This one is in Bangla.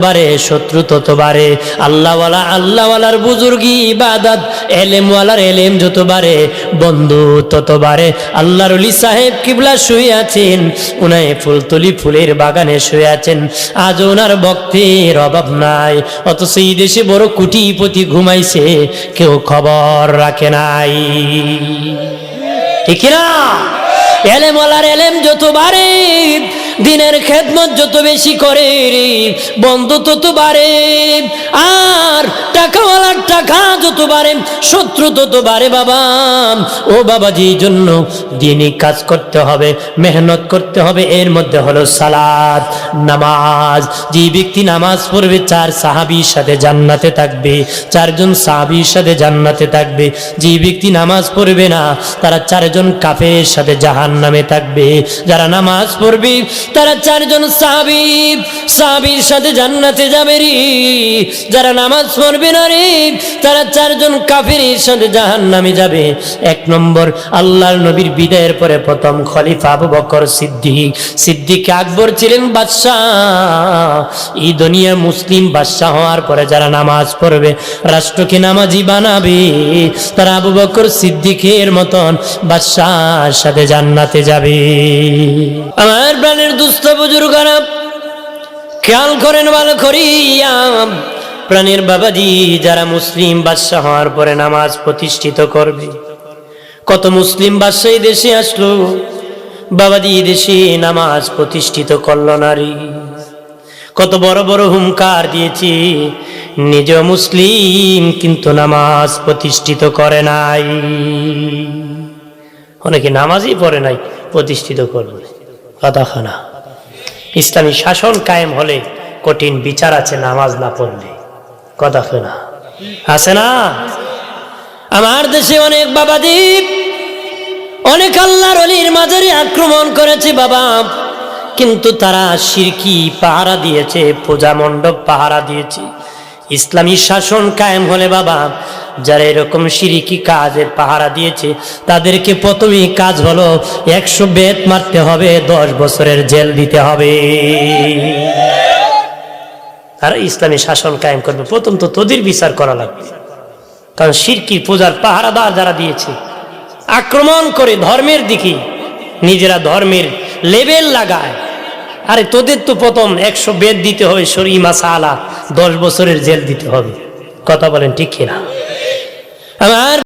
বারে শত্রু তত বারে। আল্লাহওয়ালার বুজুর্গি ইবাদত, এলেমওয়ালার এলেম যত বারে, বন্ধু তত বারে। আল্লাহর ওলি সাহেব কিবলা শুয়ে আছেন, উনায় ফুলতলি ফুলের বাগানে শুয়ে আছেন। আজ ওনার ভক্তের অভাব নাই, অথচ এই দেশে বড় কোটিপতি ঘুমাইছে, কেউ খবর রাখে নাই। ঠিক না? এলেমওয়ালার এলেম যত বারে, দিনের খেদমত যত বেশি করে, বন্ধু তত বাড়ে। আর টাকাওয়ালার টাকা যত বাড়ে, শত্রু তত বাড়ে। বাবা ও বাবাজি, জন্য দিনই কাজ করতে হবে, মেহনত করতে হবে। এর মধ্যে হলো সালাত, নামাজ। যে ব্যক্তি নামাজ পড়বে, 4 সাহাবীর সাথে জান্নাতে থাকবে, 4 জন সাহাবীর সাথে জান্নাতে থাকবে। যে ব্যক্তি নামাজ পড়বে না, তারা 4 জন কাফের সাথে জাহান্নামে থাকবে। যারা নামাজ পড়বে, তারা 4 জন সাহাবীর সাথে জান্নাতে যাবে রে। যারা নামাজ পড়বে না রে, তারা 4 জন কাফিরের সাথে জাহান্নামে যাবে। 1 নম্বর, আল্লাহর নবীর বিদায়ের পরে প্রথম খলিফা আবু বকর সিদ্দিক আকবর ছিলেন বাদশাহ। এই দুনিয়ার মুসলিম বাদশাহ হওয়ার পরে যারা নামাজ পড়বে, রাষ্ট্রকে নামাজি বানাবে, তারা আবু বকর সিদ্দিকের মতন বাদশাহর সাথে জান্নাতে যাবে। আমার প্রাণের দুস্থ বুজুর্গরা, খেয়াল করেন ভালো করিয়া। প্রাণের বাবাজি, যারা মুসলিম বাদশাহ হওয়ার পরে নামাজ প্রতিষ্ঠিত করবে, কত মুসলিম বাদশাহ দেশে আসলো, বাবাজি দেশে নামাজ প্রতিষ্ঠিত করলো নারী। কত বড় বড় হুঙ্কার দিয়েছি, নিজ মুসলিম কিন্তু নামাজ প্রতিষ্ঠিত করে নাই। অনেকে নামাজই পড়ে নাই, প্রতিষ্ঠিত করবে। কথাখানা ইসলামী শাসন কায়েম হলে কঠিন বিচার আছে নামাজ না পড়লে। কথাখানা আছে না? আমার দেশে অনেক বাবাজি, অনেক আল্লাহর ওলির মাজারে আক্রমণ করেছে বাবা, কিন্তু তারা শিরকি পাহারা দিয়েছে, পূজা মণ্ডপ পাহারা দিয়েছে। ইসলামী শাসন কায়েম হলে বাবা, যারা এরকম শিরকি কাজের পাহারা দিয়েছে, তাদেরকে প্রথমেই কাজ হলো 100 বেত মারতে হবে, 10 বছরের জেল দিতে হবে। আর ইসলামী শাসন কায়েম করবে, প্রথম তো তোদের বিচার করা লাগবে। কারণ শিরকি পূজার পাহারাদার যারা দিয়েছে, আক্রমণ করে ধর্মের দিকে, নিজেরা ধর্মের লেবেল লাগায়। আরে তোদের তো প্রথম 100 বেত দিতে হবে, শরঈ মাসালা, 10 বছরের জেল দিতে হবে। কথা বলেন ঠিক কিনা? আমার